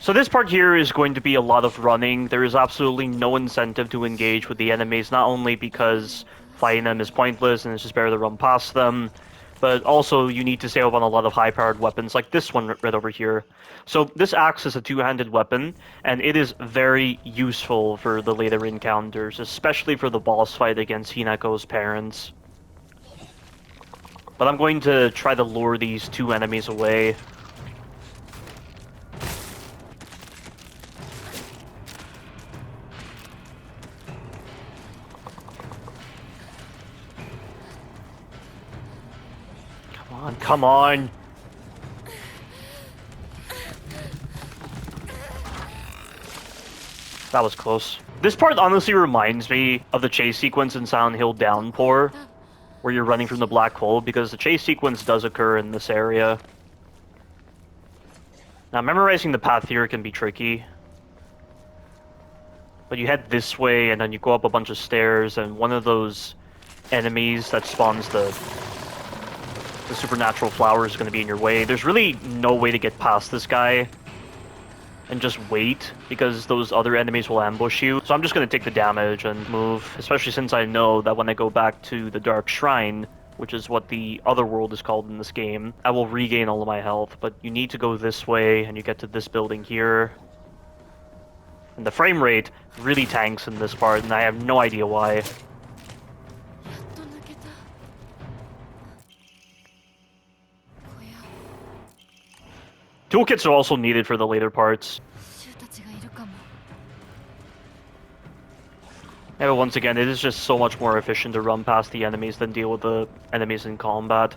So this part here is going to be a lot of running. There is absolutely no incentive to engage with the enemies, not only because fighting them is pointless and it's just better to run past them, but also you need to save up on a lot of high-powered weapons, like this one right over here. So this axe is a two-handed weapon, and it is very useful for the later encounters, especially for the boss fight against Hinako's parents. But I'm going to try to lure these two enemies away. Come on! That was close. This part honestly reminds me of the chase sequence in Silent Hill Downpour, where you're running from the black hole, because the chase sequence does occur in this area. Now, memorizing the path here can be tricky. But you head this way, and then you go up a bunch of stairs, and one of those enemies that spawns the supernatural flower is going to be in your way. There's really no way to get past this guy and just wait, because those other enemies will ambush you. So I'm just going to take the damage and move, especially since I know that when I go back to the Dark Shrine, which is what the other world is called in this game, I will regain all of my health. But you need to go this way, and you get to this building here. And the frame rate really tanks in this part, and I have no idea why. Toolkits are also needed for the later parts. Yeah, but once again, it is just so much more efficient to run past the enemies than deal with the enemies in combat.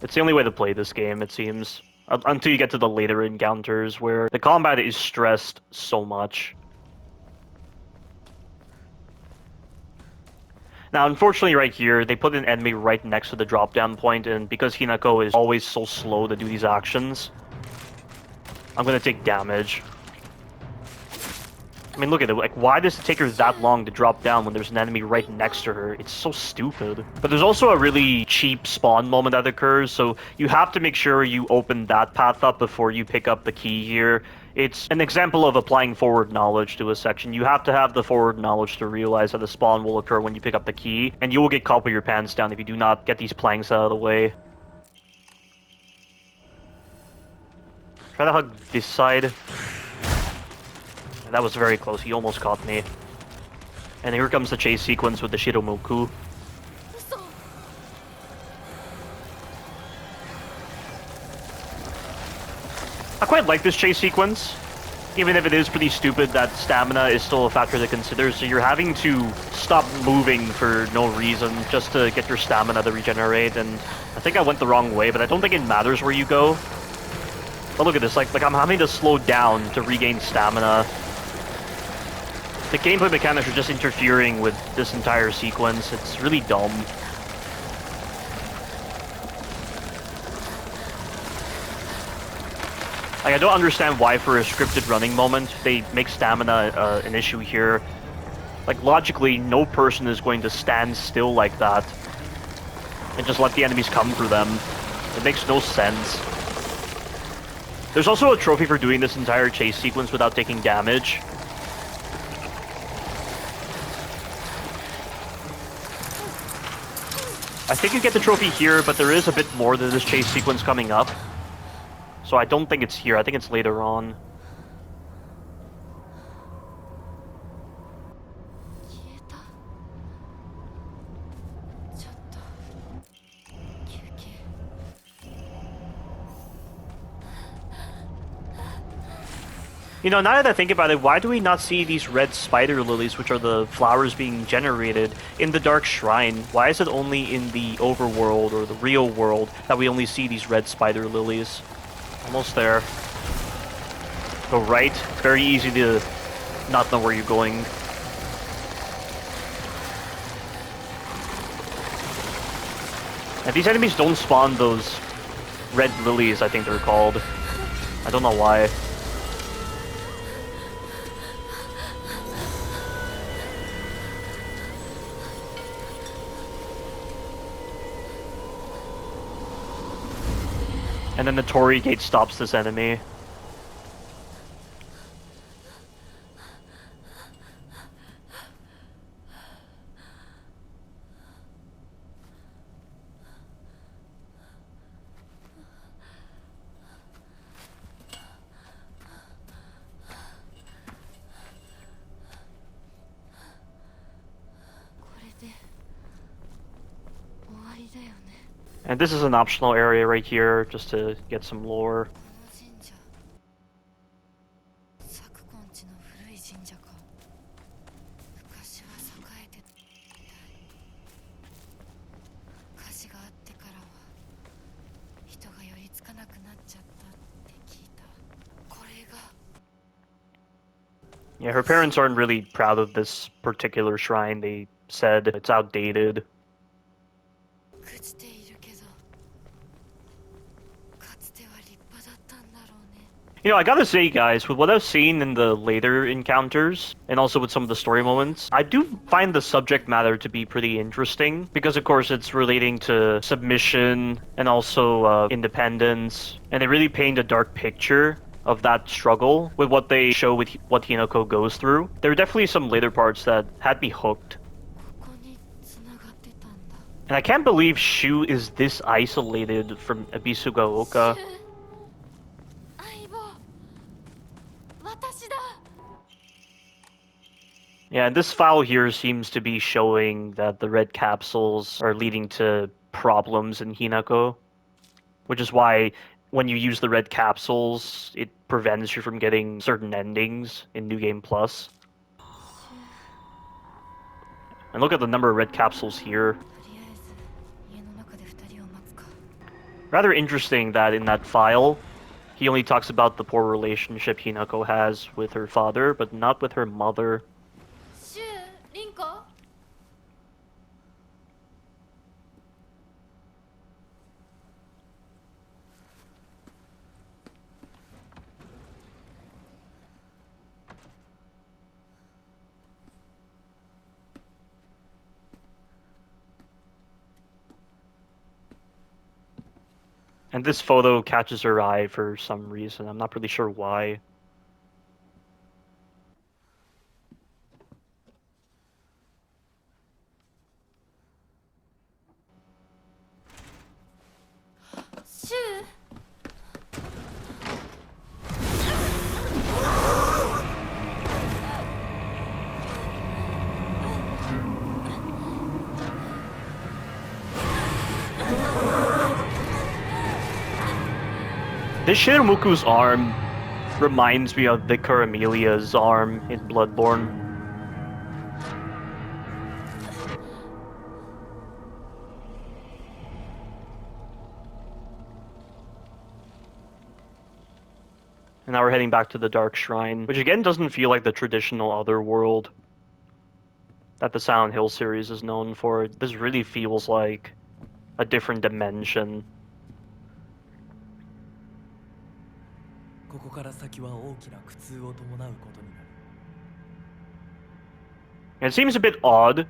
It's the only way to play this game, it seems. Until you get to the later encounters, where the combat is stressed so much. Now, unfortunately right here, they put an enemy right next to the drop-down point, and because Hinako is always so slow to do these actions, I'm gonna take damage. I mean, look at it, like, why does it take her that long to drop down when there's an enemy right next to her? It's so stupid. But there's also a really cheap spawn moment that occurs, so you have to make sure you open that path up before you pick up the key here. It's an example of applying forward knowledge to a section. You have to have the forward knowledge to realize that a spawn will occur when you pick up the key, and you will get caught with your pants down if you do not get these planks out of the way. Try to hug this side. That was very close, he almost caught me. And here comes the chase sequence with the Shiromoku. I quite like this chase sequence, even if it is pretty stupid that stamina is still a factor to consider, so you're having to stop moving for no reason just to get your stamina to regenerate, and I think I went the wrong way, but I don't think it matters where you go. But look at this, like I'm having to slow down to regain stamina. The gameplay mechanics are just interfering with this entire sequence. It's really dumb. Like, I don't understand why for a scripted running moment they make stamina an issue here. Like, logically, no person is going to stand still like that and just let the enemies come for them. It makes no sense. There's also a trophy for doing this entire chase sequence without taking damage. I think you get the trophy here, but there is a bit more to this chase sequence coming up. So I don't think it's here, I think it's later on. You know, now that I think about it, why do we not see these red spider lilies, which are the flowers being generated, in the Dark Shrine? Why is it only in the overworld, or the real world, that we only see these red spider lilies? Almost there. Go right. Very easy to not know where you're going. And these enemies don't spawn those red lilies, I think they're called. I don't know why. And then the Torii Gate stops this enemy. And this is an optional area right here, just to get some lore. Yeah, her parents aren't really proud of this particular shrine. They said it's outdated. You know, I gotta say, guys, with what I've seen in the later encounters, and also with some of the story moments, I do find the subject matter to be pretty interesting, because of course it's relating to submission and also independence, and they really paint a dark picture of that struggle with what they show with what Hinako goes through. There are definitely some later parts that had me hooked. And I can't believe Shu is this isolated from Ebisugaoka. Yeah, and this file here seems to be showing that the red capsules are leading to problems in Hinako, which is why when you use the red capsules, it prevents you from getting certain endings in New Game Plus. And look at the number of red capsules here. Rather interesting that in that file, he only talks about the poor relationship Hinako has with her father, but not with her mother. And this photo catches her eye for some reason. I'm not really sure why. This Shinramuku's arm reminds me of Vicar Amelia's arm in Bloodborne. And now we're heading back to the Dark Shrine, which again doesn't feel like the traditional Otherworld that the Silent Hill series is known for. This really feels like a different dimension. It seems a bit odd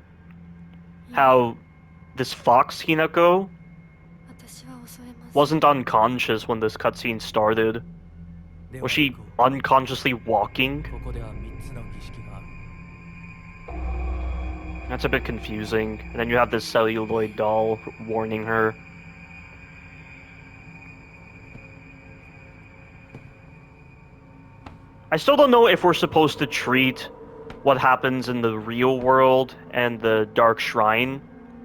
how this fox Hinako wasn't unconscious when this cutscene started. Was she unconsciously walking? That's a bit confusing. And then you have this celluloid doll warning her. I still don't know if we're supposed to treat what happens in the real world and the Dark Shrine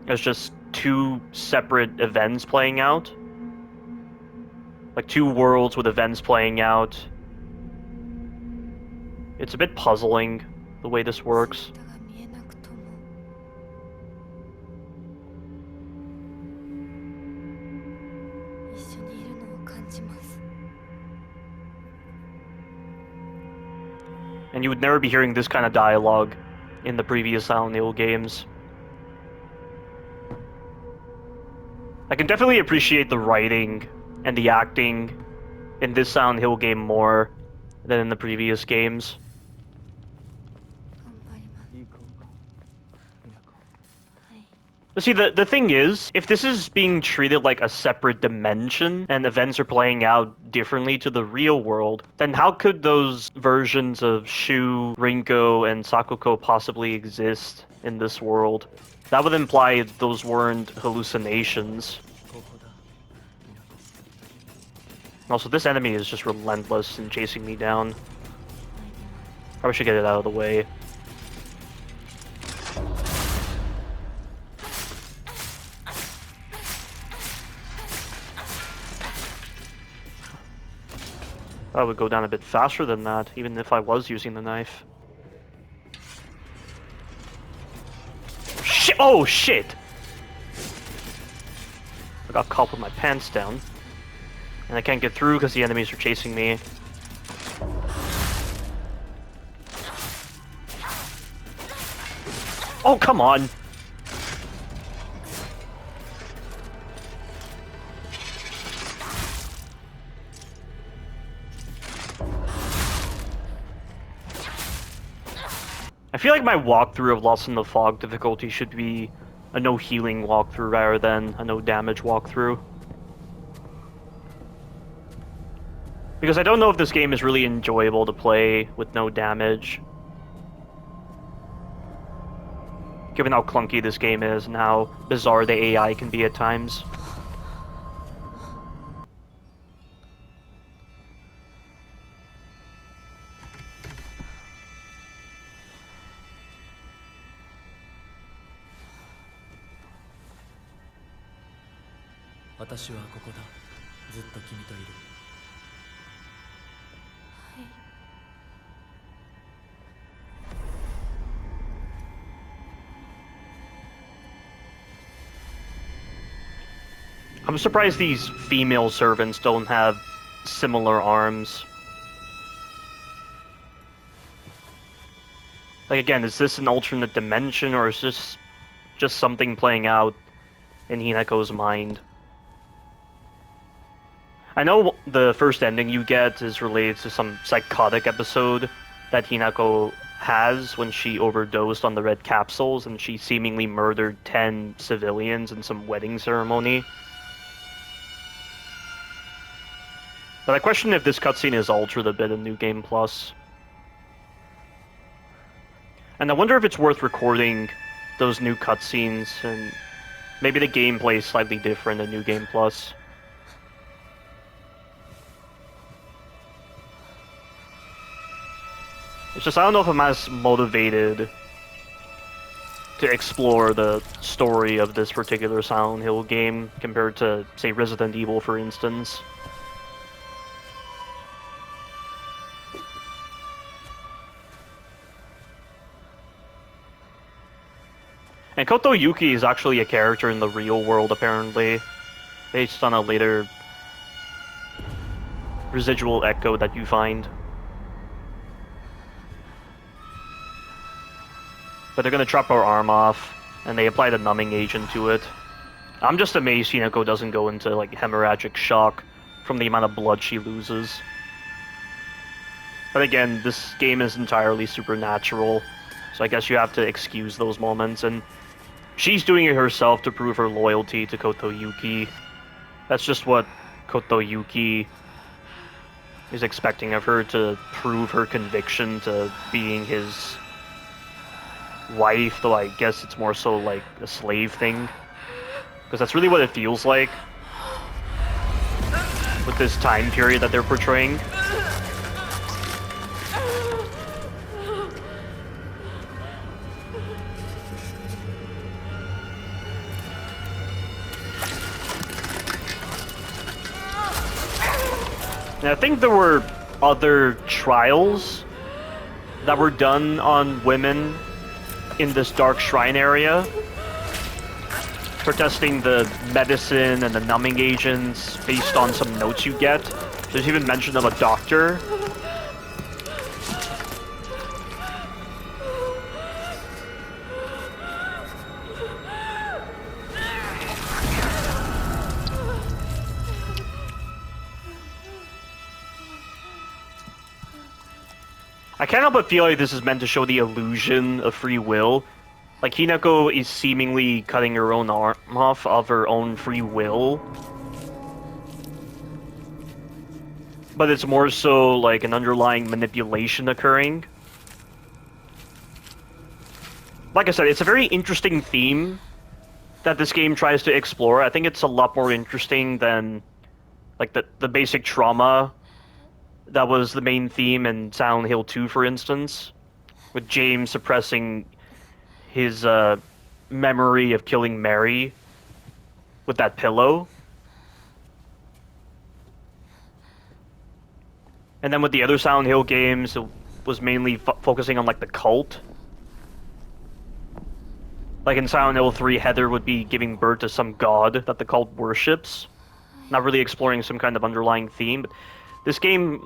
as just two separate events playing out. Like two worlds with events playing out. It's a bit puzzling, the way this works. And you would never be hearing this kind of dialogue in the previous Silent Hill games. I can definitely appreciate the writing and the acting in this Silent Hill game more than in the previous games. But see, the thing is, if this is being treated like a separate dimension and events are playing out differently to the real world, then how could those versions of Shu, Rinko, and Sakuko possibly exist in this world? That would imply those weren't hallucinations. Also, this enemy is just relentless in chasing me down. Probably should get it out of the way. I would go down a bit faster than that, even if I was using the knife. Shit! Oh, shit! I got caught with my pants down. And I can't get through because the enemies are chasing me. Oh, come on! I feel like my walkthrough of Lost in the Fog difficulty should be a no healing walkthrough rather than a no damage walkthrough. Because I don't know if this game is really enjoyable to play with no damage. Given how clunky this game is and how bizarre the AI can be at times. I'm surprised these female servants don't have similar arms. Like, again, is this an alternate dimension, or is this just something playing out in Hinako's mind? I know the first ending you get is related to some psychotic episode that Hinako has when she overdosed on the red capsules and she seemingly murdered 10 civilians in some wedding ceremony. But I question if this cutscene is altered a bit in New Game Plus. And I wonder if it's worth recording those new cutscenes, and maybe the gameplay is slightly different in New Game Plus. It's just I don't know if I'm as motivated to explore the story of this particular Silent Hill game compared to, say, Resident Evil, for instance. And Koto Yuki is actually a character in the real world, apparently, based on a later residual echo that you find. But they're gonna chop her arm off, and they apply the numbing agent to it. I'm just amazed Hinako doesn't go into, like, hemorrhagic shock from the amount of blood she loses. But again, this game is entirely supernatural, so I guess you have to excuse those moments, and she's doing it herself to prove her loyalty to Koto Yuki. That's just what Koto Yuki is expecting of her, to prove her conviction to being his wife, though I guess it's more so like a slave thing. Because that's really what it feels like with this time period that they're portraying. And I think there were other trials that were done on women in this dark shrine area for testing the medicine and the numbing agents based on some notes you get. There's even mention of a doctor. I can't help but feel like this is meant to show the illusion of free will. Like, Hinako is seemingly cutting her own arm off of her own free will. But it's more so like an underlying manipulation occurring. Like I said, it's a very interesting theme that this game tries to explore. I think it's a lot more interesting than, like, the basic trauma that was the main theme in Silent Hill 2, for instance, with James suppressing his memory of killing Mary with that pillow. And then with the other Silent Hill games, it was mainly focusing on like the cult. Like in Silent Hill 3, Heather would be giving birth to some god that the cult worships. Not really exploring some kind of underlying theme, but this game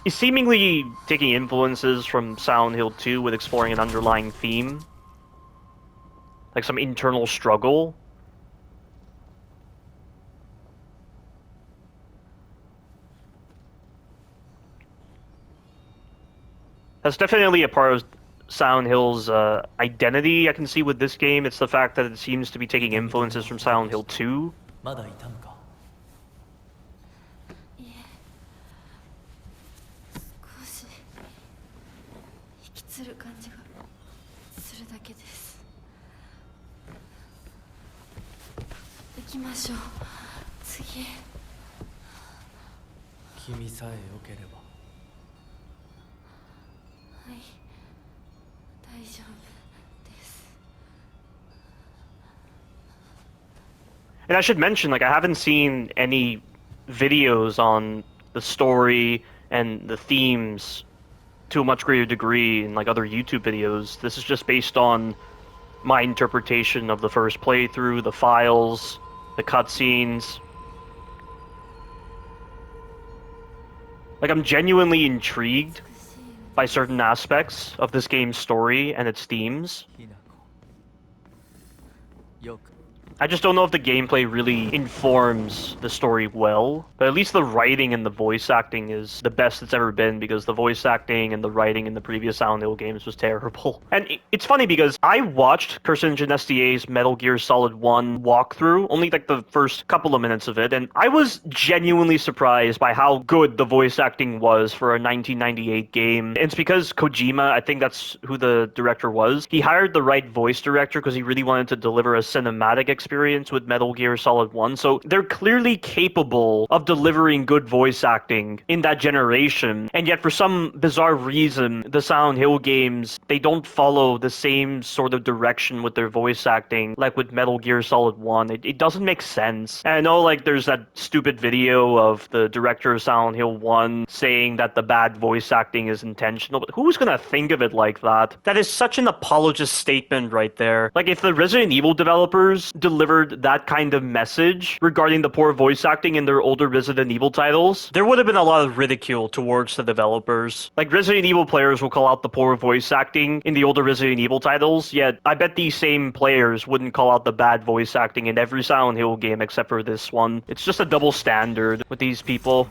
is seemingly taking influences from Silent Hill 2 with exploring an underlying theme. Like some internal struggle. That's definitely a part of Silent Hill's identity I can see with this game. It's the fact that it seems to be taking influences from Silent Hill 2. まだいたのか。いえ、少し引きつる感じがするだけです。行きましょう。次へ。君さえ良ければ。はい、大丈夫です。 And I should mention, like, I haven't seen any videos on the story and the themes to a much greater degree in, like, other YouTube videos. This is just based on my interpretation of the first playthrough, the files, the cutscenes. Like, I'm genuinely intrigued by certain aspects of this game's story and its themes. ひなこ。よく。 I just don't know if the gameplay really informs the story well, but at least the writing and the voice acting is the best it's ever been, because the voice acting and the writing in the previous Silent Hill games was terrible. And it's funny because I watched Kirsten STA's Metal Gear Solid 1 walkthrough, only like the first couple of minutes of it, and I was genuinely surprised by how good the voice acting was for a 1998 game. And it's because Kojima, I think that's who the director was, he hired the right voice director because he really wanted to deliver a cinematic experience with Metal Gear Solid 1, so they're clearly capable of delivering good voice acting in that generation, and yet for some bizarre reason, the Silent Hill games, they don't follow the same sort of direction with their voice acting like with Metal Gear Solid 1. It doesn't make sense. And I know, like, there's that stupid video of the director of Silent Hill 1 saying that the bad voice acting is intentional, but who's gonna think of it like that? That is such an apologist statement right there. Like, if the Resident Evil developers delivered that kind of message regarding the poor voice acting in their older Resident Evil titles, there would have been a lot of ridicule towards the developers. Like, Resident Evil players will call out the poor voice acting in the older Resident Evil titles, yet I bet these same players wouldn't call out the bad voice acting in every Silent Hill game except for this one. It's just a double standard with these people.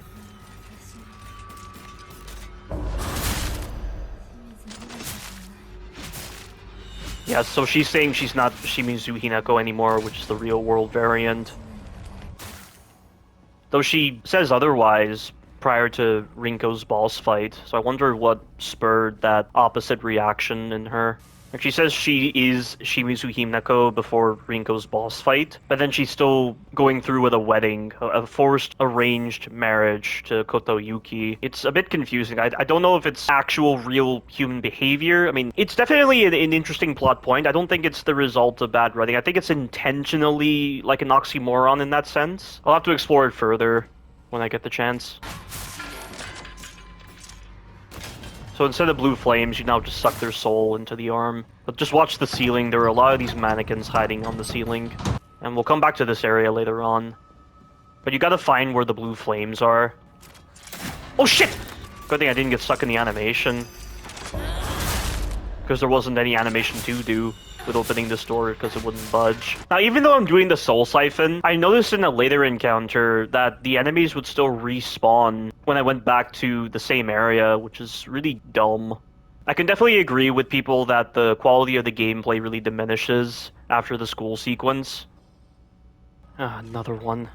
Yeah, so she's saying she's not Shimizu Hinako anymore, which is the real-world variant. Though she says otherwise prior to Rinko's boss fight, so I wonder what spurred that opposite reaction in her. Like, she says she is Shimizu Hinako before Rinko's boss fight, but then she's still going through with a wedding, a forced arranged marriage to Koto Yuki. It's a bit confusing. I don't know if it's actual real human behavior. I mean, it's definitely an interesting plot point. I don't think it's the result of bad writing. I think it's intentionally like an oxymoron in that sense. I'll have to explore it further when I get the chance. So instead of blue flames, you now just suck their soul into the arm. But just watch the ceiling. There are a lot of these mannequins hiding on the ceiling. And we'll come back to this area later on. But you gotta find where the blue flames are. Oh shit! Good thing I didn't get stuck in the animation. Because there wasn't any animation to do with opening this door because it wouldn't budge. Now, even though I'm doing the soul siphon, I noticed in a later encounter that the enemies would still respawn when I went back to the same area, which is really dumb. I can definitely agree with people that the quality of the gameplay really diminishes after the school sequence. Ah, another one.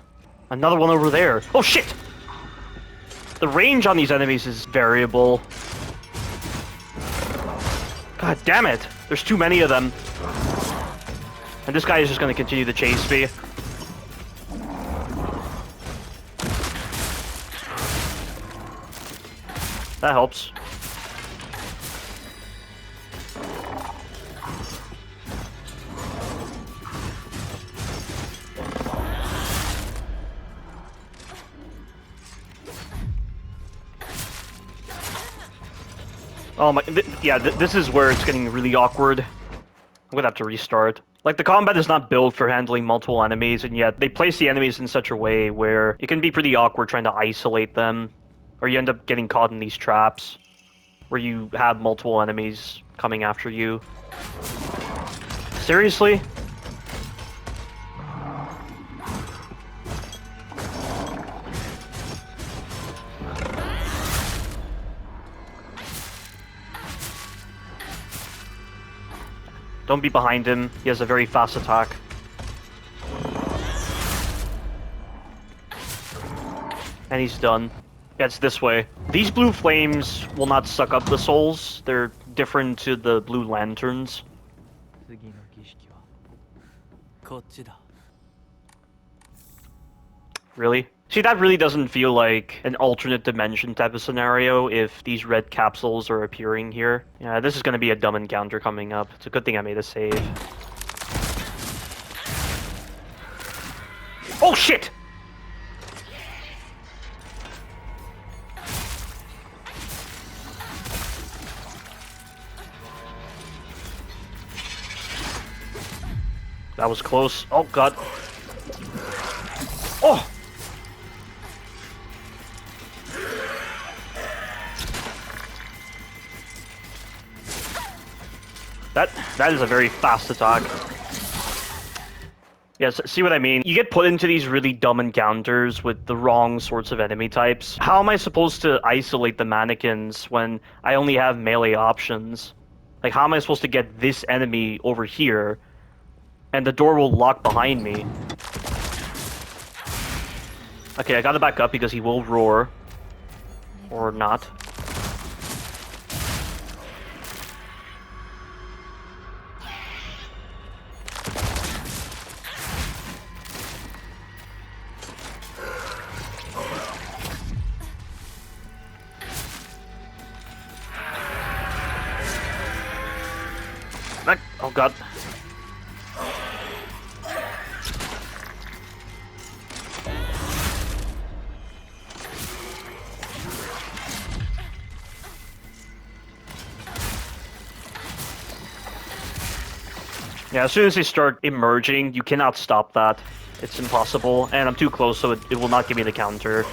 Another one over there. Oh shit! The range on these enemies is variable. God damn it! There's too many of them. And this guy is just gonna continue to chase me. That helps. Oh my, yeah, this is where it's getting really awkward. I'm gonna have to restart. Like, the combat is not built for handling multiple enemies, and yet they place the enemies in such a way where it can be pretty awkward trying to isolate them, or you end up getting caught in these traps where you have multiple enemies coming after you. Seriously? Don't be behind him. He has a very fast attack. And he's done. Yeah, it's this way. These blue flames will not suck up the souls. They're different to the blue lanterns. 次の儀式はこっちだ。 Really? See, that really doesn't feel like an alternate dimension type of scenario if these red capsules are appearing here. Yeah, this is gonna be a dumb encounter coming up. It's a good thing I made a save. Oh shit! That was close. Oh god. Oh! That is a very fast attack. Yes, see what I mean? You get put into these really dumb encounters with the wrong sorts of enemy types. How am I supposed to isolate the mannequins when I only have melee options? Like, how am I supposed to get this enemy over here and the door will lock behind me? Okay, I gotta back up because he will roar. Or not. Oh god. Yeah, as soon as they start emerging, you cannot stop that. It's impossible, and I'm too close, so it will not give me the counter.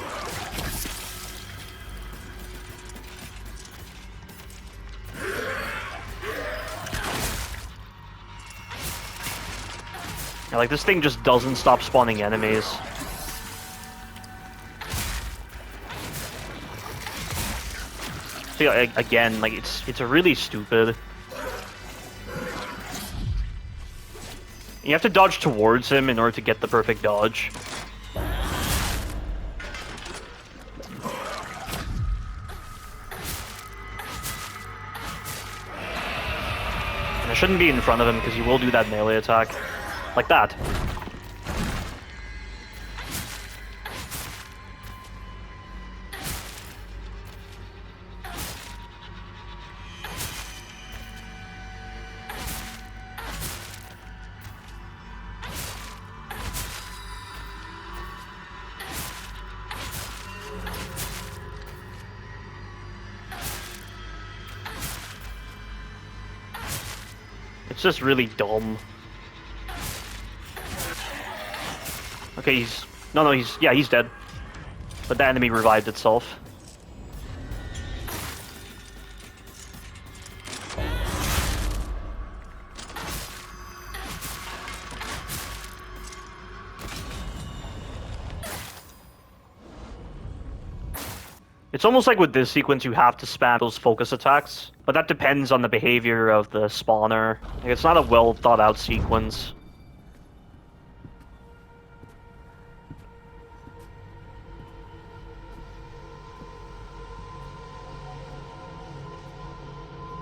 Yeah, like, this thing just doesn't stop spawning enemies. See, again, like, it's really stupid. You have to dodge towards him in order to get the perfect dodge. And I shouldn't be in front of him because he will do that melee attack. Like that. It's just really dumb. Okay, he's... No, he's... Yeah, he's dead. But the enemy revived itself. It's almost like with this sequence you have to spam those focus attacks, but that depends on the behavior of the spawner. Like, it's not a well thought out sequence.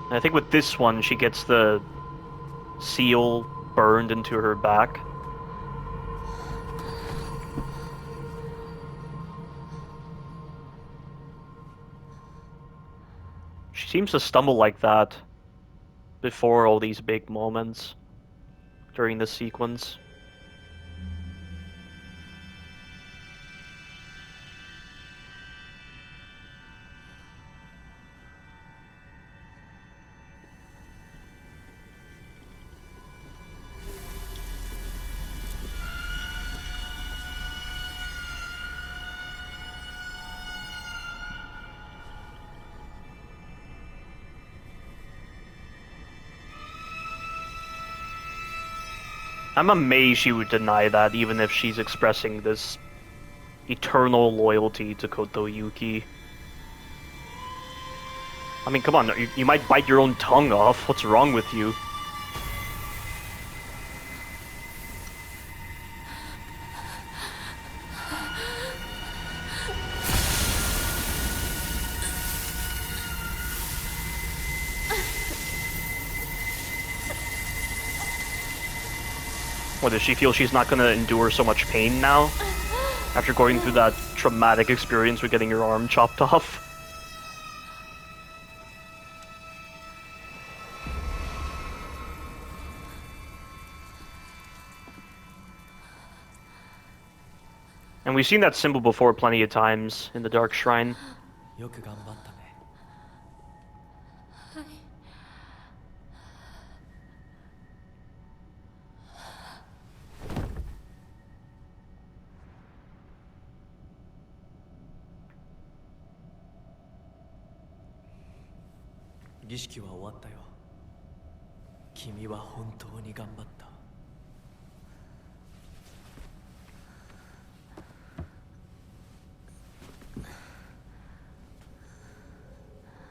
And I think with this one she gets the seal burned into her back. She seems to stumble like that before all these big moments during this sequence. I'm amazed she would deny that, even if she's expressing this eternal loyalty to Koto Yuki. I mean, come on, you might bite your own tongue off. What's wrong with you? What, does she feel she's not gonna endure so much pain now? After going through that traumatic experience with getting your arm chopped off? And we've seen that symbol before plenty of times in the Dark Shrine. よく頑張ったね。儀式は終わったよ。君は本当に頑張った。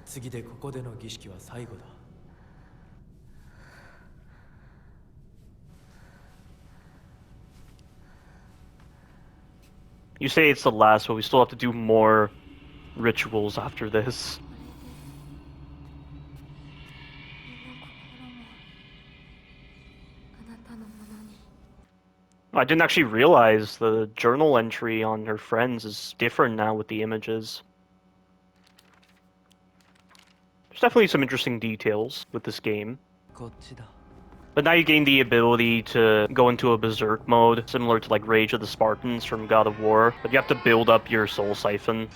次でここでの儀式は最後だ。You say it's the last, but we still have to do more rituals after this. I didn't actually realize the journal entry on her friends is different now with the images. There's definitely some interesting details with this game. こっちだ。 But now you gain the ability to go into a berserk mode, similar to like Rage of the Spartans from God of War, but you have to build up your soul siphon.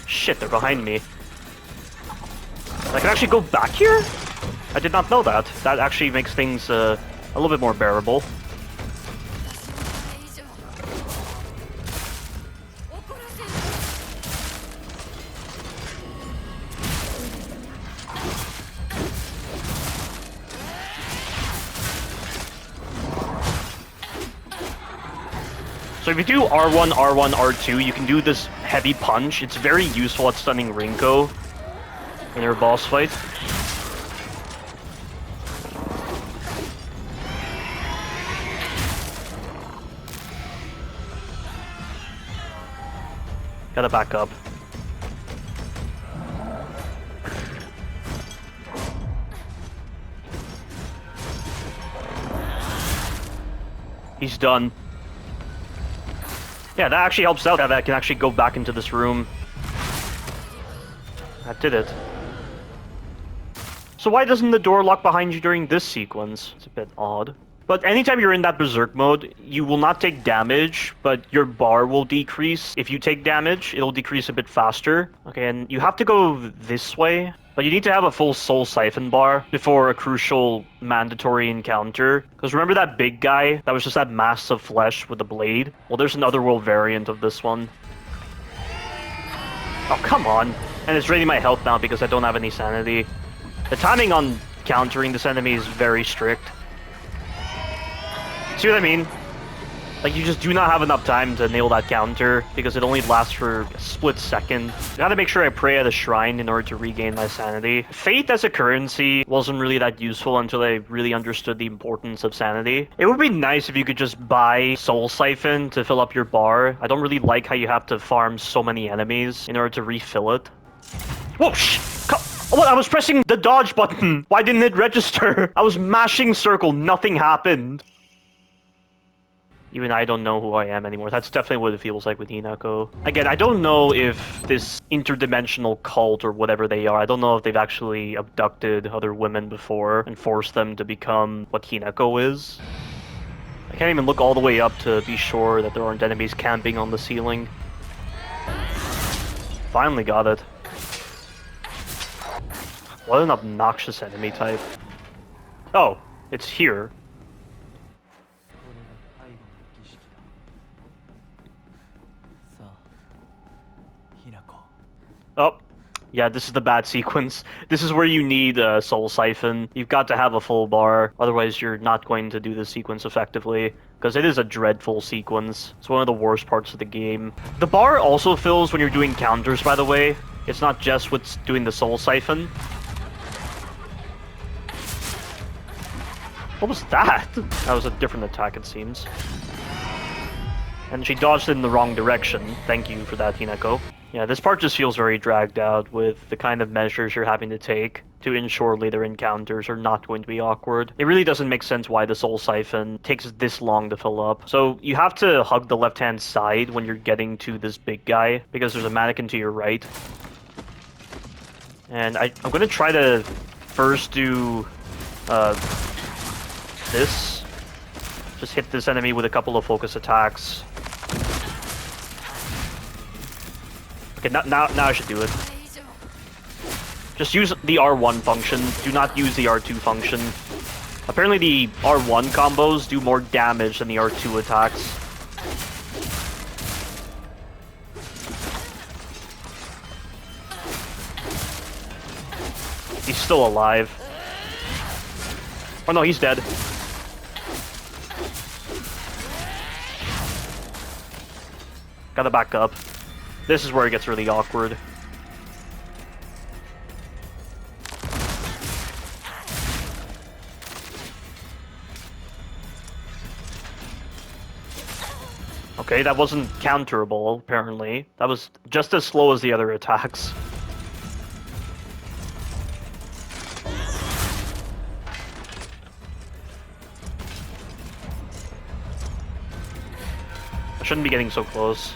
Shit, they're behind me. I can actually go back here? I did not know that. That actually makes things a little bit more bearable. So if you do R1, R1, R2, you can do this heavy punch. It's very useful at stunning Rinko in her boss fight. Gotta back up. He's done. Yeah, that actually helps out that I can actually go back into this room. That did it. So why doesn't the door lock behind you during this sequence? It's a bit odd. But anytime you're in that berserk mode, you will not take damage, but your bar will decrease. If you take damage, it'll decrease a bit faster. Okay, and you have to go this way. But you need to have a full soul siphon bar before a crucial mandatory encounter. Because remember that big guy that was just that mass of flesh with a blade? Well, there's an otherworld variant of this one. Oh, come on. And it's draining my health now because I don't have any sanity. The timing on countering this enemy is very strict. See what I mean? Like, you just do not have enough time to nail that counter because it only lasts for a split second. I gotta make sure I pray at a shrine in order to regain my sanity. Faith as a currency wasn't really that useful until I really understood the importance of sanity. It would be nice if you could just buy Soul Siphon to fill up your bar. I don't really like how you have to farm so many enemies in order to refill it. Whoa, what? I was pressing the dodge button. Why didn't it register? I was mashing circle. Nothing happened. Even I don't know who I am anymore. That's definitely what it feels like with Hinako. Again, I don't know if this interdimensional cult or whatever they are, I don't know if they've actually abducted other women before and forced them to become what Hinako is. I can't even look all the way up to be sure that there aren't enemies camping on the ceiling. Finally got it. What an obnoxious enemy type. Oh, it's here. これが最後の儀式だ。さあ、Oh, yeah, this is the bad sequence. This is where you need a Soul Siphon. You've got to have a full bar, otherwise you're not going to do the sequence effectively. Because it is a dreadful sequence. It's one of the worst parts of the game. The bar also fills when you're doing counters, by the way. It's not just what's doing the Soul Siphon. What was that? That was a different attack, it seems. And she dodged in the wrong direction. Thank you for that, Hinako. Yeah, this part just feels very dragged out with the kind of measures you're having to take to ensure later encounters are not going to be awkward. It really doesn't make sense why the Soul Siphon takes this long to fill up. So you have to hug the left-hand side when you're getting to this big guy, because there's a mannequin to your right. And I'm going to try to first do this. Just hit this enemy with a couple of focus attacks. Okay, now I should do it. Just use the R1 function. Do not use the R2 function. Apparently the R1 combos do more damage than the R2 attacks. He's still alive. Oh no, he's dead. Gotta back up. This is where it gets really awkward. Okay, that wasn't counterable, apparently. That was just as slow as the other attacks. I shouldn't be getting so close.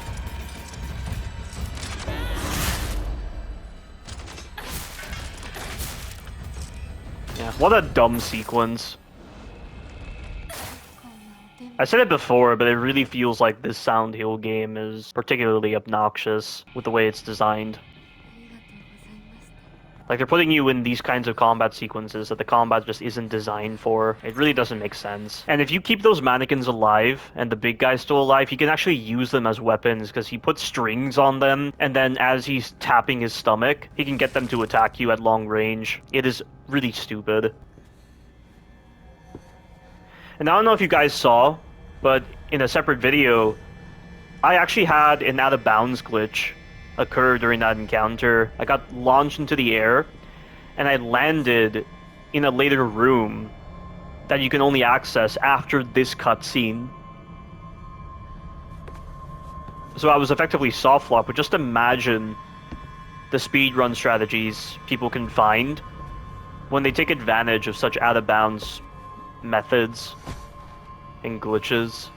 Yeah, what a dumb sequence. I said it before, but it really feels like this Sound Hill game is particularly obnoxious with the way it's designed. Like, they're putting you in these kinds of combat sequences that the combat just isn't designed for. It really doesn't make sense. And if you keep those mannequins alive, and the big guy's still alive, he can actually use them as weapons, because he puts strings on them, and then as he's tapping his stomach, he can get them to attack you at long range. It is really stupid. And I don't know if you guys saw, but in a separate video, I actually had an out-of-bounds glitch occur during that encounter. I got launched into the air, and I landed in a later room that you can only access after this cutscene. So I was effectively soft-locked, but just imagine the speedrun strategies people can find when they take advantage of such out-of-bounds methods and glitches.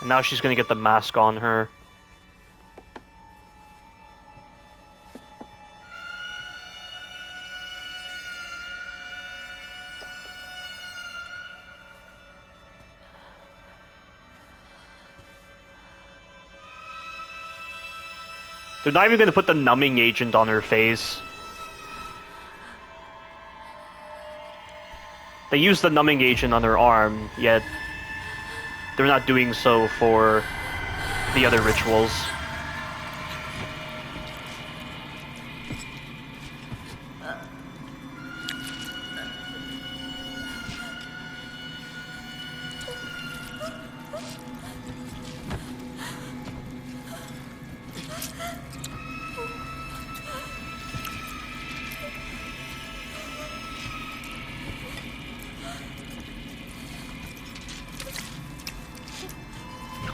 And now she's gonna get the mask on her. They're not even gonna put the numbing agent on her face. They use the numbing agent on her arm, yet they're not doing so for the other rituals.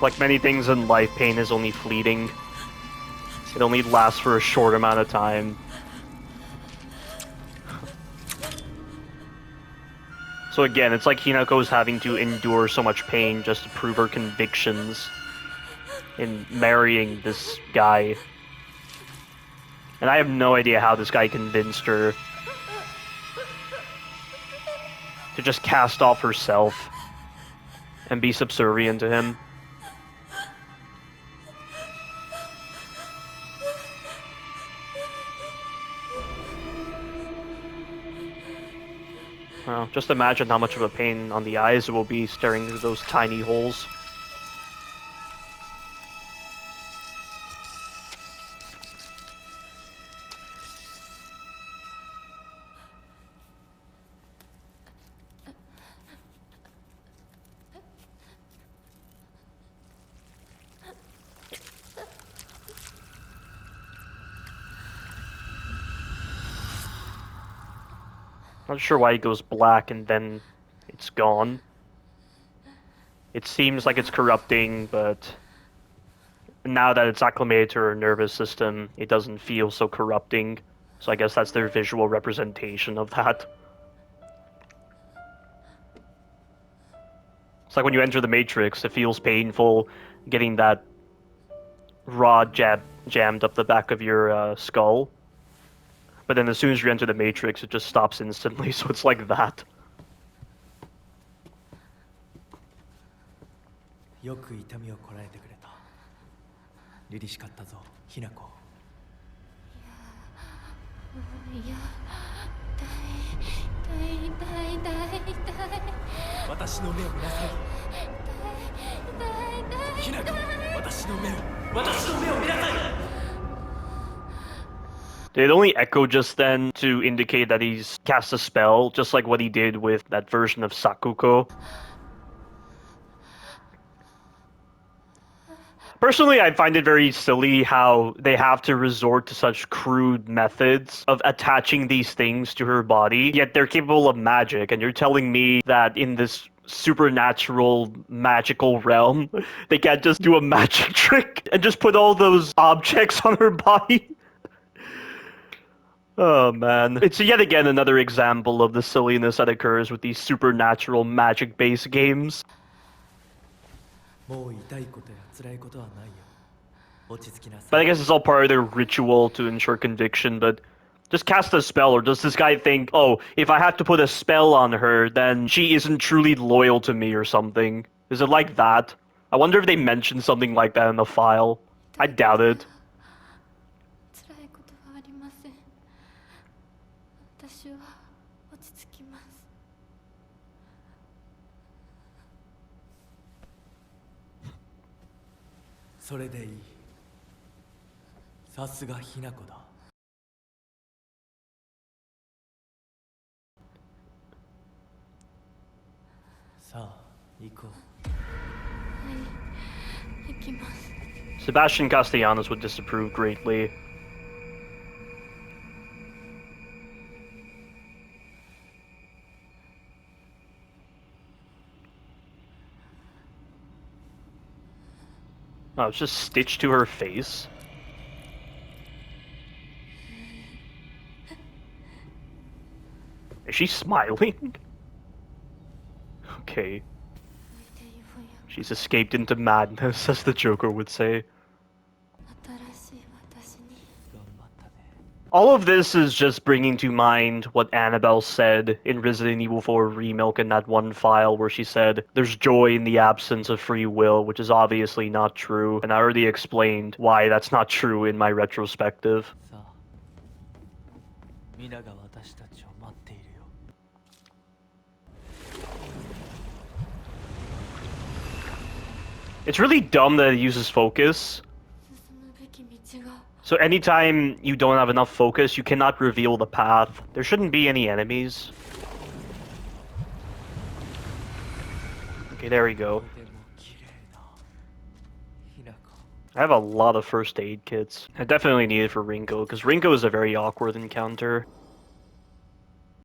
Like many things in life, pain is only fleeting. It only lasts for a short amount of time. So again, it's like Hinako's having to endure so much pain just to prove her convictions in marrying this guy. And I have no idea how this guy convinced her. to just cast off herself and be subservient to him. Well, just imagine how much of a pain on the eyes it will be staring through those tiny holes. Not sure why it goes black and then it's gone. It seems like it's corrupting, but now that it's acclimated to her nervous system, it doesn't feel so corrupting. So I guess that's their visual representation of that. It's like when you enter the Matrix, it feels painful getting that rod jammed up the back of your skull. But then as soon as you enter the Matrix, it just stops instantly, so it's like that. よく痛みをこらえてくれた。凛々しかったぞ、ひなこ。いや、痛い。私の目を見なさい。ひなこ、私の目を見なさい。Did it only echo just then to indicate that he's cast a spell, just like what he did with that version of Sakuko? Personally, I find it very silly how they have to resort to such crude methods of attaching these things to her body, yet they're capable of magic, and you're telling me that in this supernatural, magical realm, they can't just do a magic trick and just put all those objects on her body? Oh man. It's yet again another example of the silliness that occurs with these supernatural magic-based games. もう痛いことや辛いことはないよ。落ち着きなさい。 But I guess it's all part of their ritual to ensure conviction, but just cast a spell, or does this guy think, oh, if I have to put a spell on her, then she isn't truly loyal to me or something? Is it like that? I wonder if they mentioned something like that in the file. I doubt it. 辛いことはありません。私は落ち着きます。それでいい。さすがひなこだ。さあ、行こう。行きます。 Sebastian Castellanos would disapprove greatly. Oh, it's just stitched to her face. Is she smiling? Okay. She's escaped into madness, as the Joker would say. 新しい私に。 頑張ったね。 All of this is just bringing to mind what Annabelle said in Resident Evil 4 Remake in that one file where she said, there's joy in the absence of free will, which is obviously not true, and I already explained why that's not true in my retrospective. さあ、皆が私たちを待っているよ。 It's really dumb that it uses focus. 進むべき道が。 So anytime you don't have enough focus, you cannot reveal the path. There shouldn't be any enemies. Okay, there we go. とても綺麗なひなこ。 I have a lot of first aid kits. I definitely need it for Ringo, because Ringo is a very awkward encounter.